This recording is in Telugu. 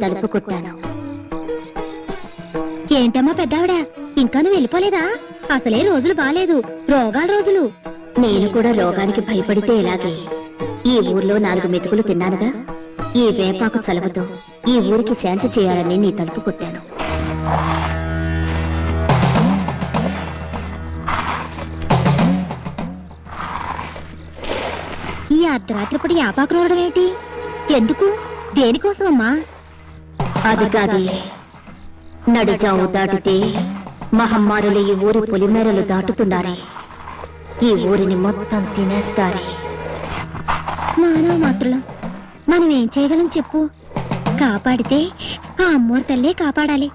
తలుపు కొట్టాను. ఏంటమ్మా పెద్దావిడ, ఇంకా నువ్వు వెళ్ళిపోలేదా? అసలే రోజులు బాలేదు, రోగాల రోజులు. నేను కూడా రోగానికి భయపడితే ఇలాగే. ఈ ఊర్లో 4 మెతుకులు తిన్నానుగా. ఈ వేపాకు చలవతో ఈ ఊరికి శాంతి చేయాలని నీ తలుపు కొట్టాను. ఈ అర్ధరాత్రిపూట యాపాకు రోవడం ఏంటి? ఎందుకు? దేనికోసం అమ్మా? అది కాదే, నడిచావు దాటితే మహమ్మారులు ఈ ఊరి పొలిమేరలు దాటుతున్నారే. ఈ ఊరిని మొత్తం తినేస్తారే. మానవ మాత్రులం, మనం ఏం చేయగలం చెప్పు? కాపాడితే ఆ అమ్మోరు తల్లే కాపాడాలి.